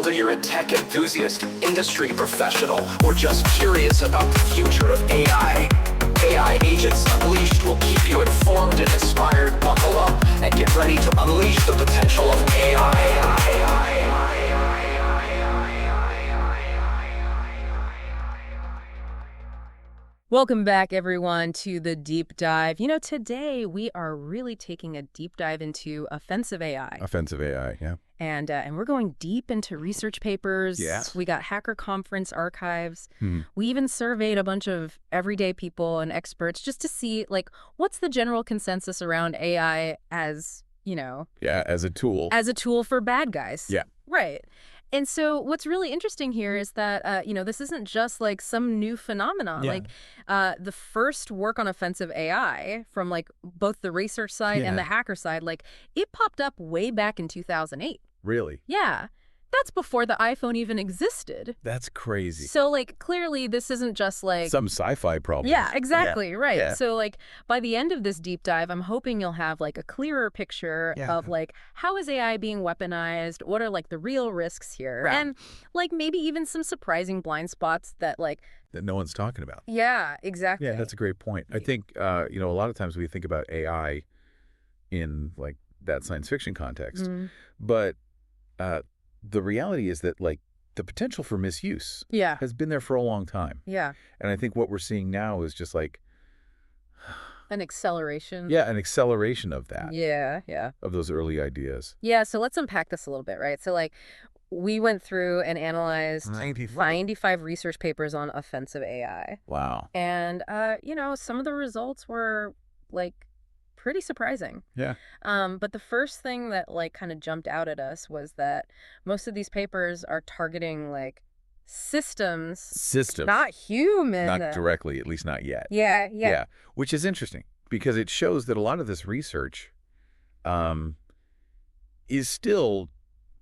Whether you're a tech enthusiast, industry professional, or just curious about the future of AI Agents Unleashed will keep you informed and inspired. Buckle up and get ready to unleash the potential of AI. Welcome back, everyone, to the deep dive. You know, today we are really taking a deep dive into offensive AI. Offensive AI, yeah. And we're going deep into research papers. Yeah. We got hacker conference archives. We even surveyed a bunch of everyday people and experts just to see, like, what's the general consensus around AI as, you know... Yeah, as a tool. As a tool for bad guys. Yeah. Right. And so what's really interesting here is that, you know, this isn't just like some new phenomenon. Yeah. Like the first work on offensive AI from like both the research side and the hacker side, like it popped up way back in 2008. Really? Yeah. That's before the iPhone even existed. That's crazy. So, like, clearly this isn't just like... Some sci-fi problem. Yeah, exactly, yeah. right. Yeah. So, like, by the end of this deep dive, I'm hoping you'll have, like, a clearer picture of, like, how is AI being weaponized? What are, like, the real risks here? Right. And, like, maybe even some surprising blind spots that, like... That no one's talking about. Yeah, exactly. Yeah, that's a great point. I think, you know, a lot of times we think about AI in, like, that science fiction context. But... the reality is that, like, the potential for misuse has been there for a long time. Yeah. And I think what we're seeing now is just like... An acceleration. Yeah, an acceleration of that. Yeah, yeah. Of those early ideas. Yeah, so let's unpack this a little bit, right? So, like, we went through and analyzed 95 research papers on offensive AI. Wow. And, you know, some of the results were, like, pretty surprising. Yeah. But the first thing that like kind of jumped out at us was that most of these papers are targeting like systems, not humans. Not directly, at least not yet. Yeah. Which is interesting because it shows that a lot of this research is still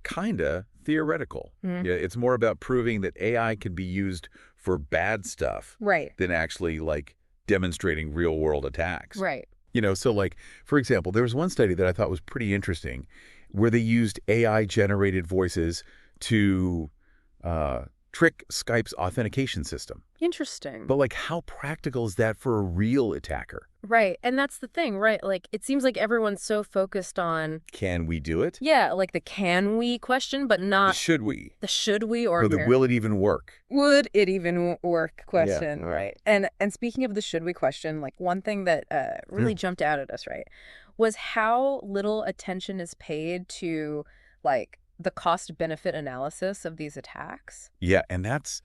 kind of theoretical. Yeah, it's more about proving that AI can be used for bad stuff than actually like demonstrating real world attacks. Right. You know, so like, for example, there was one study that I thought was pretty interesting where they used AI-generated voices to trick Skype's authentication system. Interesting. But, like, how practical is that for a real attacker? Right. And that's the thing, right? Like, it seems like everyone's so focused on... Can we do it? Yeah, like the can we question, but not... The should we? The should we or the will it even work? Would it even work question, right? And speaking of the should we question, like one thing that really jumped out at us, right, was how little attention is paid to, like, the cost-benefit analysis of these attacks. Yeah, and that's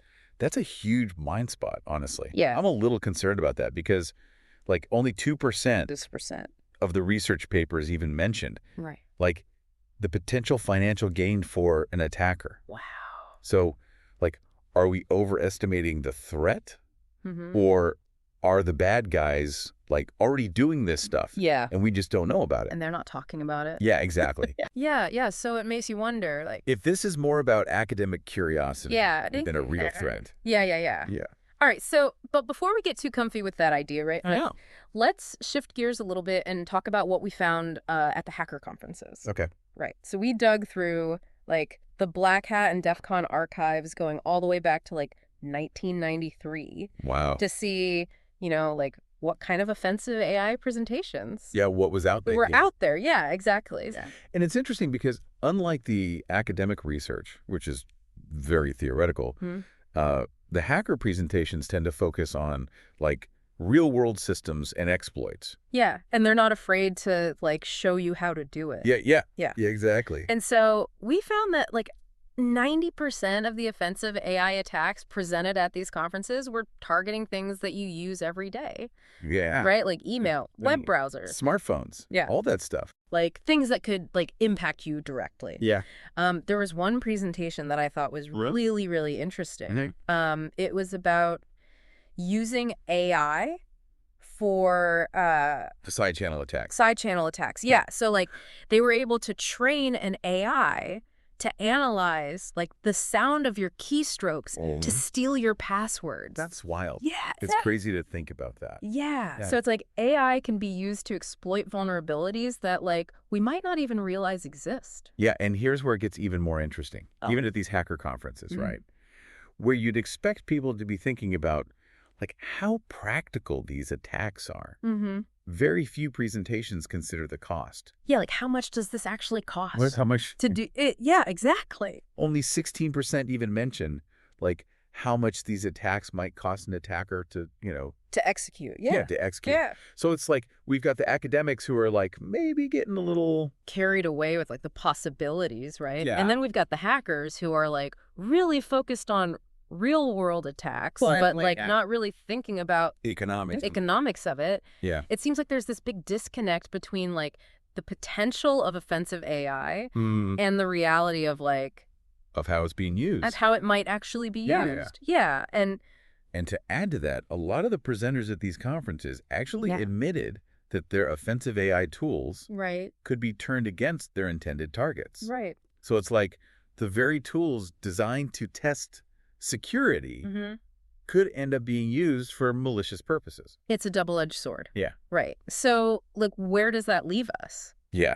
a huge blind spot, honestly. Yeah. I'm a little concerned about that because, like, only 2% of the research papers even mentioned, like, the potential financial gain for an attacker. Wow. So, like, are we overestimating the threat? Or are the bad guys, like, already doing this stuff? Yeah. And we just don't know about it. And they're not talking about it. Yeah, exactly. Yeah. So it makes you wonder, like... If this is more about academic curiosity than a real threat. Yeah. All right, so, but before we get too comfy with that idea, right? Let's shift gears a little bit and talk about what we found at the hacker conferences. Okay. Right. So we dug through, like, the Black Hat and DEF CON archives going all the way back to, like, 1993. Wow. To see, you know, like, what kind of offensive AI presentations. Yeah, what was out there. Were out there. Yeah, exactly. Yeah. And it's interesting because unlike the academic research, which is very theoretical, the hacker presentations tend to focus on, like, real-world systems and exploits. Yeah, and they're not afraid to, like, show you how to do it. Yeah, exactly. And so we found that, like, 90% of the offensive AI attacks presented at these conferences were targeting things that you use every day. Yeah. Right? Like email, web browsers. Smartphones. Yeah. All that stuff. Like things that could, like, impact you directly. Yeah. There was one presentation that I thought was really, really interesting. It was about using AI for side channel attacks. Yeah. So, like, they were able to train an AI to analyze like the sound of your keystrokes to steal your passwords. That's wild. Yeah. It's crazy to think about that. Yeah. Yeah. So it's like AI can be used to exploit vulnerabilities that like we might not even realize exist. Yeah, and here's where it gets even more interesting, even at these hacker conferences, right? Where you'd expect people to be thinking about like how practical these attacks are. Very few presentations consider the cost. Yeah, like how much does this actually cost? How much? To do it? Yeah, exactly. Only 16% even mention like how much these attacks might cost an attacker to, To execute. to execute. Yeah. So it's like we've got the academics who are like maybe getting a little Carried away with like the possibilities, right? Yeah. And then we've got the hackers who are like really focused on real world attacks, Well, but like, like not really thinking about economics of it. Yeah. It seems like there's this big disconnect between like the potential of offensive AI and the reality of like of how it's being used. and how it might actually be used. Yeah. And to add to that, a lot of the presenters at these conferences actually admitted that their offensive AI tools could be turned against their intended targets. Right. So it's like the very tools designed to test security could end up being used for malicious purposes. It's a double-edged sword. Yeah. Right. So, like, where does that leave us? Yeah.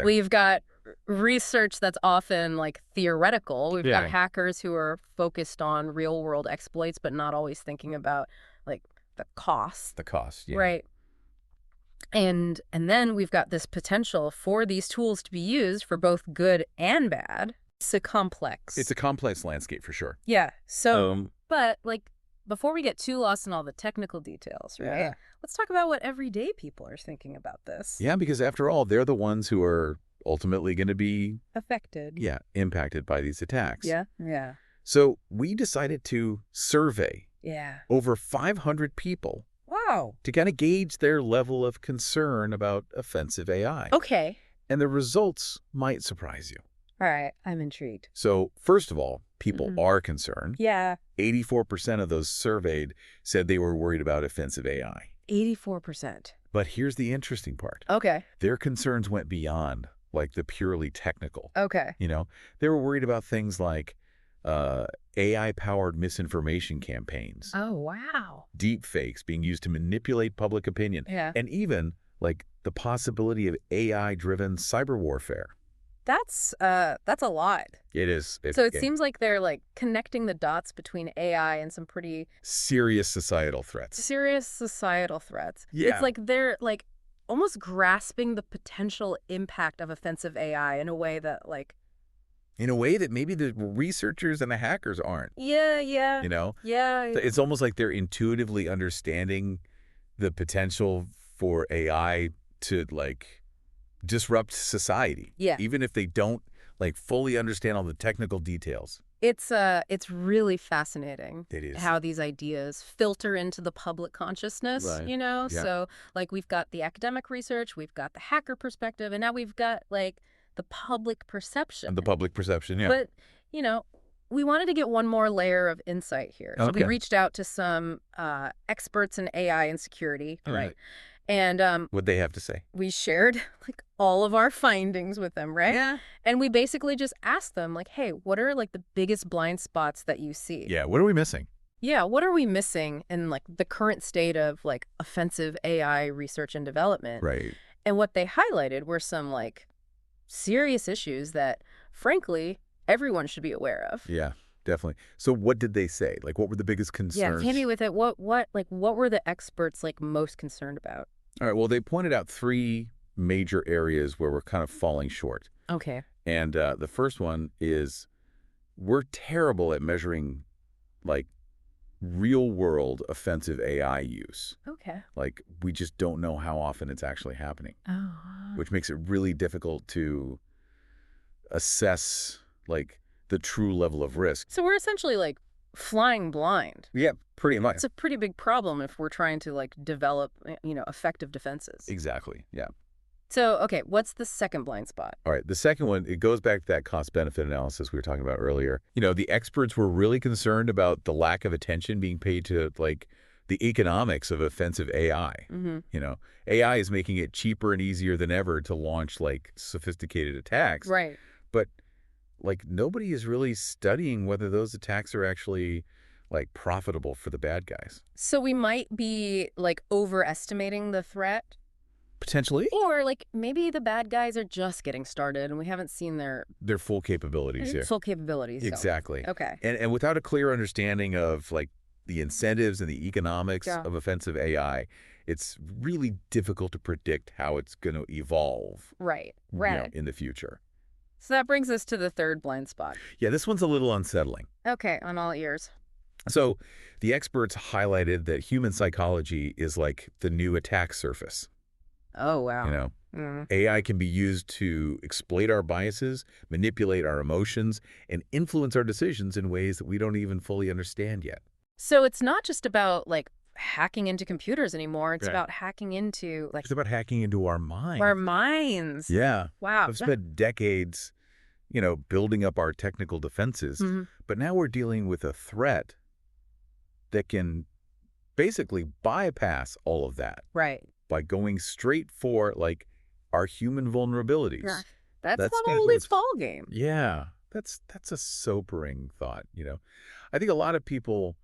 We've got research that's often, like, theoretical. We've got hackers who are focused on real-world exploits, but not always thinking about, like, the cost. The cost, yeah. Right. And then we've got this potential for these tools to be used for both good and bad. It's a complex landscape for sure. Yeah. So, but like, before we get too lost in all the technical details, right? Let's talk about what everyday people are thinking about this. Yeah, because after all, they're the ones who are ultimately going to be affected. Yeah, impacted by these attacks. Yeah. Yeah. So we decided to survey over 500 people. Wow. To kind of gauge their level of concern about offensive AI. Okay. And the results might surprise you. All right, I'm intrigued. So, first of all, people are concerned. Yeah. 84% of those surveyed said they were worried about offensive AI. 84%. But here's the interesting part. Okay. Their concerns went beyond, like, the purely technical. Okay. They were worried about things like AI-powered misinformation campaigns. Oh, wow. Deep fakes being used to manipulate public opinion. Yeah. And even, like, the possibility of AI-driven cyber warfare. That's a lot. It is. So it seems like they're like connecting the dots between AI and some pretty serious societal threats. Yeah. It's like they're like almost grasping the potential impact of offensive AI in a way that maybe the researchers and the hackers aren't. Yeah. Yeah. It's almost like they're intuitively understanding the potential for AI to like disrupt society. Yeah. Even if they don't like fully understand all the technical details. It's really fascinating. It is. How these ideas filter into the public consciousness, right. Yeah. So like we've got the academic research, we've got the hacker perspective, and now we've got like the public perception. Yeah. But, we wanted to get one more layer of insight here. So we reached out to some experts in AI and security, right? And what'd they have to say? We shared like all of our findings with them, right? Yeah. And we basically just asked them like, hey, what are like the biggest blind spots that you see? Yeah, what are we missing? Yeah, what are we missing in like the current state of like offensive AI research and development? Right. And what they highlighted were some like serious issues that frankly everyone should be aware of. Yeah. Definitely. So what did they say? Like, what were the biggest concerns? Yeah, hit me with it. What were the experts like most concerned about? All right. Well, they pointed out 3 major areas where we're kind of falling short. Okay. And the first one is we're terrible at measuring like real world offensive AI use. Okay. Like we just don't know how often it's actually happening. Oh. Which makes it really difficult to assess like the true level of risk. So we're essentially like flying blind. Yeah, pretty much. It's a pretty big problem if we're trying to like develop, effective defenses. Exactly. Yeah. So, okay, what's the second blind spot? All right. The second one, it goes back to that cost-benefit analysis we were talking about earlier. The experts were really concerned about the lack of attention being paid to like the economics of offensive AI. AI is making it cheaper and easier than ever to launch like sophisticated attacks. Right. But like nobody is really studying whether those attacks are actually like profitable for the bad guys. So we might be like overestimating the threat, Potentially. or like maybe the bad guys are just getting started and we haven't seen their Full capabilities here. full capabilities. So. Exactly. Okay. And without a clear understanding of like the incentives and the economics of offensive AI, it's really difficult to predict how it's going to evolve. Right. you Right. know, in the future. So that brings us to the third blind spot. Yeah, this one's a little unsettling. Okay, on all ears. So the experts highlighted that human psychology is like the new attack surface. Oh, wow. You know, AI can be used to exploit our biases, manipulate our emotions, and influence our decisions in ways that we don't even fully understand yet. So it's not just about like hacking into computers anymore. It's Right. about hacking into like It's about hacking into our minds. our minds. Yeah. Wow. I've spent decades, you know, building up our technical defenses, but now we're dealing with a threat that can basically bypass all of that Right. by going straight for like our human vulnerabilities. Yeah. That's That's not what always it's- ball game. Yeah, that's a sobering thought, you know. I think a lot of people,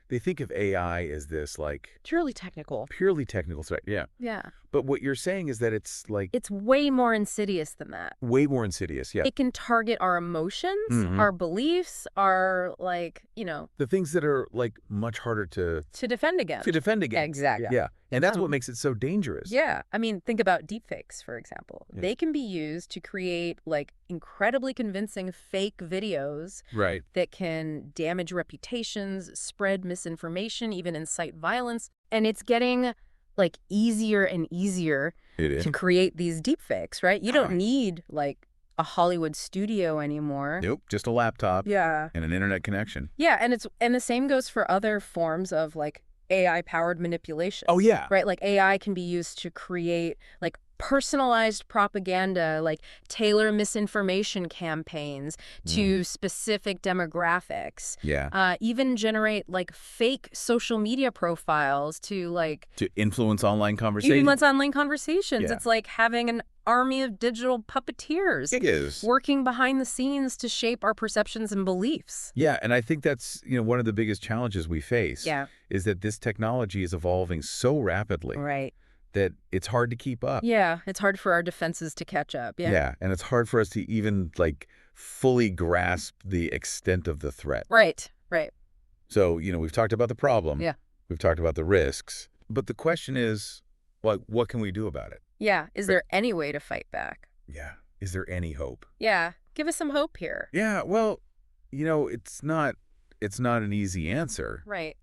they think of AI as this like Purely technical. purely technical threat. Yeah. Yeah. But what you're saying is that it's like It's way more insidious than that. way more insidious. Yeah. It can target our emotions, our beliefs, our like, you know, The things that are like much harder to defend against. against. Exactly. Yeah. And that's what makes it so dangerous. Yeah. I mean, think about deepfakes, for example. Yeah. They can be used to create like incredibly convincing fake videos Right. that can damage reputations, spread misinformation, even incite violence. And it's getting like easier and easier It is. to create these deepfakes, right? You Right. don't need like a Hollywood studio anymore. Nope. Just a laptop Yeah. and an internet connection. Yeah, and the same goes for other forms of like AI-powered manipulation. Oh, yeah. Right? Like AI can be used to create like personalized propaganda, like tailor misinformation campaigns to specific demographics. Yeah. Even generate like fake social media profiles to like To influence online conversation. influence online conversations. Yeah. It's like having an army of digital puppeteers It is. working behind the scenes to shape our perceptions and beliefs. Yeah, and I think that's, you know, one of the biggest challenges we face Yeah. is that this technology is evolving so rapidly Right. that it's hard to keep up. Yeah, it's hard for our defenses to catch up. Yeah. And it's hard for us to even like fully grasp the extent of the threat. Right. Right. So, you know, we've talked about the problem. Yeah. We've talked about the risks. But the question is, like, what can we do about it? Yeah. Is there any way to fight back? Yeah. Is there any hope? Yeah. Give us some hope here. Yeah, well, you know, it's not an easy answer. Right.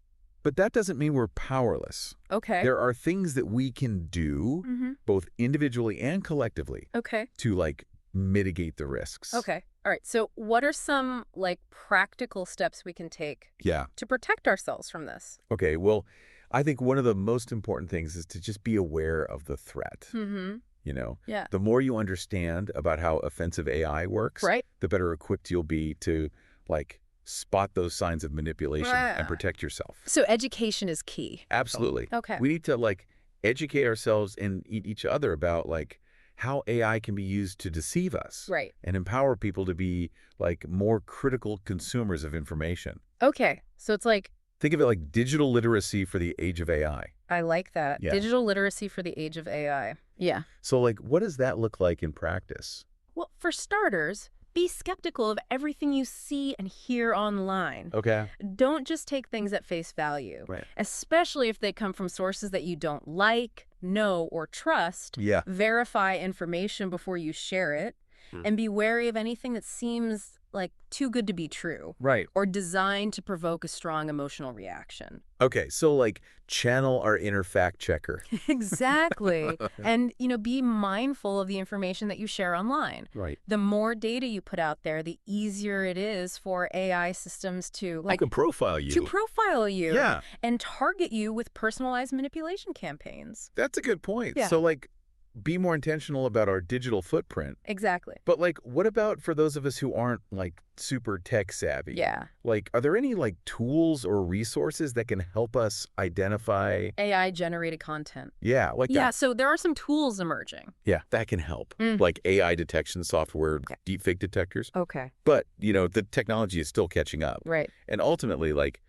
But that doesn't mean we're powerless. Okay. There are things that we can do, both individually and collectively, Okay. to like mitigate the risks. Okay. All right. So what are some like practical steps we can take Yeah. to protect ourselves from this? Okay. Well, I think one of the most important things is to just be aware of the threat. Mm-hmm. You know, Yeah. the more you understand about how offensive AI works, Right. the better equipped you'll be to like spot those signs of manipulation and protect yourself. So education is key. Absolutely. Okay. We need to like educate ourselves and each other about like how AI can be used to deceive us. Right. And empower people to be like more critical consumers of information. Okay. So it's like, Think of it like digital literacy for the age of AI. I like that. Yeah. Digital literacy for the age of AI. Yeah. So like, what does that look like in practice? Well, for starters, be skeptical of everything you see and hear online. Okay. Don't just take things at face value, Right. especially if they come from sources that you don't like, know, or trust. Yeah. Verify information before you share it, and be wary of anything that seems like too good to be true Right. or designed to provoke a strong emotional reaction. Okay. So like channel our inner fact checker. Exactly. And, you know, be mindful of the information that you share online. Right. The more data you put out there, the easier it is for AI systems to I can profile you. to profile you Yeah. and target you with personalized manipulation campaigns. That's a good point. Yeah. So like be more intentional about our digital footprint. Exactly. But, like, what about for those of us who aren't, like, super tech savvy? Yeah. Like, are there any, like, tools or resources that can help us identify? AI-generated content. Yeah, like Yeah, that. so there are some tools emerging. Yeah, that can help. Mm. Like AI detection software, Okay. deepfake detectors. Okay. But, the technology is still catching up. Right. And ultimately, like,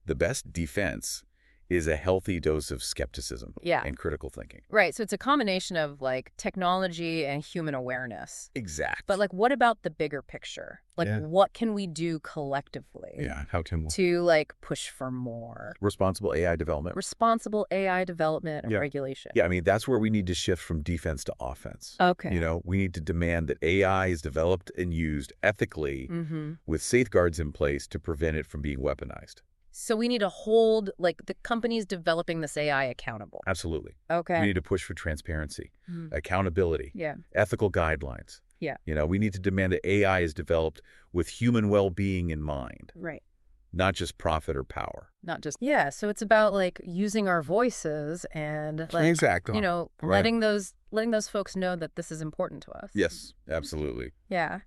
the best defense is a healthy dose of skepticism Yeah. and critical thinking. Right, so it's a combination of, like, technology and human awareness. Exact. But, like, what about the bigger picture? Like, Yeah. what can we do collectively Yeah, how can we? to, like, push for more Responsible AI development. responsible AI development and Yeah. regulation? Yeah, I mean, that's where we need to shift from defense to offense. Okay. We need to demand that AI is developed and used ethically Mm-hmm. with safeguards in place to prevent it from being weaponized. So we need to hold, like, the companies developing this AI accountable. Absolutely. Okay. We need to push for transparency, Mm. accountability, Yeah. ethical guidelines. Yeah. We need to demand that AI is developed with human well-being in mind, Right. not just profit or power. Not just... Yeah, so it's about, like, using our voices and, like, Exactly. Right. letting those folks know that this is important to us. Yes, absolutely. Yeah.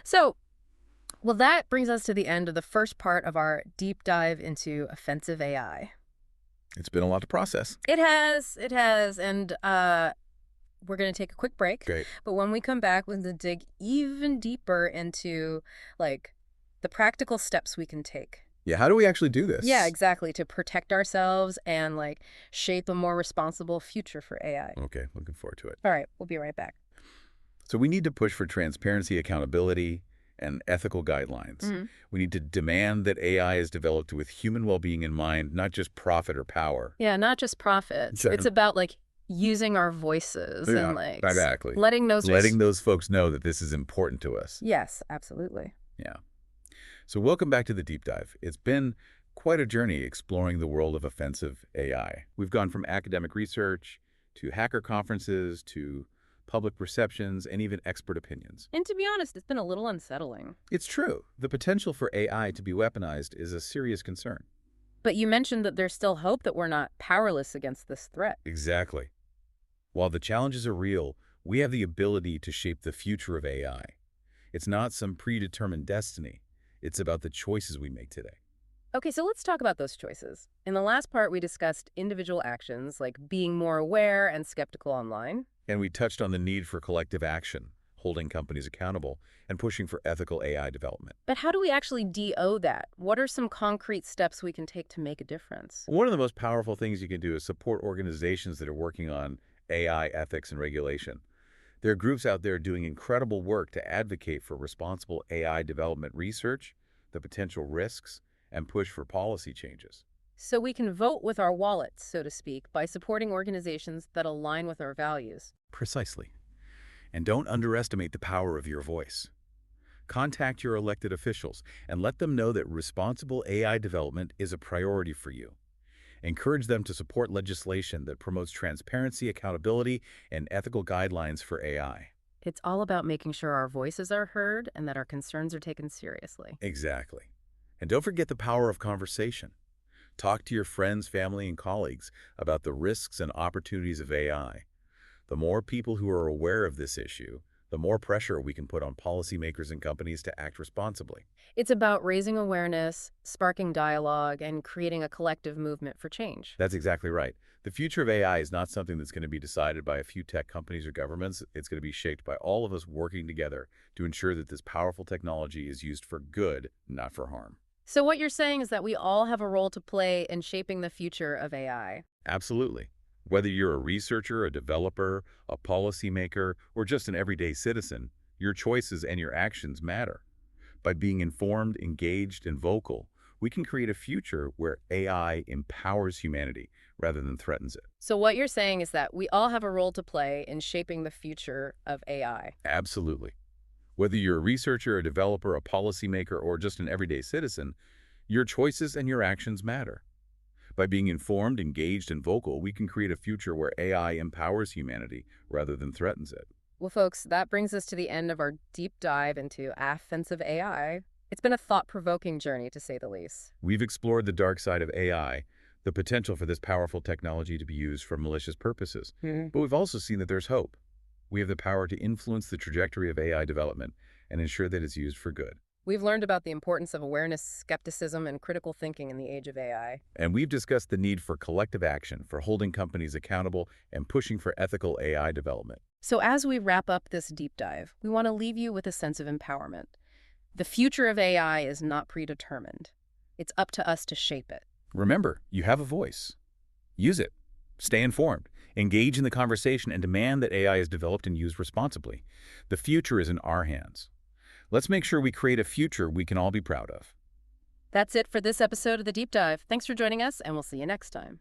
So, well, that brings us to the end of the first part of our deep dive into offensive AI. It's been a lot to process. It has. And we're going to take a quick break. Great. But when we come back, we're going to dig even deeper into, like, the practical steps we can take. Yeah, how do we actually do this? Yeah, exactly. To protect ourselves and, like, shape a more responsible future for AI. Okay, looking forward to it. All right, we'll be right back. So we need to push for transparency, accountability, and ethical guidelines. Mm-hmm. We need to demand that AI is developed with human well-being in mind, not just profit or power. Yeah, not just profit. Sure. It's about, like, using our voices and, like, exactly. letting those folks know that this is important to us. Yes, absolutely. Yeah. So welcome back to the Deep Dive. It's been quite a journey exploring the world of offensive AI. We've gone from academic research to hacker conferences to public perceptions, and even expert opinions. And to be honest, it's been a little unsettling. It's true. The potential for AI to be weaponized is a serious concern. But you mentioned that there's still hope that we're not powerless against this threat. Exactly. While the challenges are real, we have the ability to shape the future of AI. It's not some predetermined destiny. It's about the choices we make today. Okay, so let's talk about those choices. In the last part, we discussed individual actions like being more aware and skeptical online. And we touched on the need for collective action, holding companies accountable, and pushing for ethical AI development. But how do we actually DO that? What are some concrete steps we can take to make a difference? One of the most powerful things you can do is support organizations that are working on AI ethics and regulation. There are groups out there doing incredible work to advocate for responsible AI development research, the potential risks, and push for policy changes. So we can vote with our wallets, so to speak, by supporting organizations that align with our values. Precisely. And don't underestimate the power of your voice. Contact your elected officials and let them know that responsible AI development is a priority for you. Encourage them to support legislation that promotes transparency, accountability, and ethical guidelines for AI. It's all about making sure our voices are heard and that our concerns are taken seriously. Exactly. And don't forget the power of conversation. Talk to your friends, family, and colleagues about the risks and opportunities of AI. The more people who are aware of this issue, the more pressure we can put on policymakers and companies to act responsibly. It's about raising awareness, sparking dialogue, and creating a collective movement for change. That's exactly right. The future of AI is not something that's going to be decided by a few tech companies or governments. It's going to be shaped by all of us working together to ensure that this powerful technology is used for good, not for harm. So what you're saying is that we all have a role to play in shaping the future of AI. Absolutely. Whether you're a researcher, a developer, a policymaker, or just an everyday citizen, your choices and your actions matter. By being informed, engaged, and vocal, we can create a future where AI empowers humanity rather than threatens it. So what you're saying is that we all have a role to play in shaping the future of AI. Absolutely. Whether you're a researcher, a developer, a policymaker, or just an everyday citizen, your choices and your actions matter. By being informed, engaged, and vocal, we can create a future where AI empowers humanity rather than threatens it. Well, folks, that brings us to the end of our deep dive into offensive AI. It's been a thought-provoking journey, to say the least. We've explored the dark side of AI, the potential for this powerful technology to be used for malicious purposes. But we've also seen that there's hope. We have the power to influence the trajectory of AI development and ensure that it's used for good. We've learned about the importance of awareness, skepticism, and critical thinking in the age of AI. And we've discussed the need for collective action, for holding companies accountable, and pushing for ethical AI development. So as we wrap up this deep dive, we want to leave you with a sense of empowerment. The future of AI is not predetermined. It's up to us to shape it. Remember, you have a voice. Use it. Stay informed. Engage in the conversation and demand that AI is developed and used responsibly. The future is in our hands. Let's make sure we create a future we can all be proud of. That's it for this episode of The Deep Dive. Thanks for joining us, and we'll see you next time.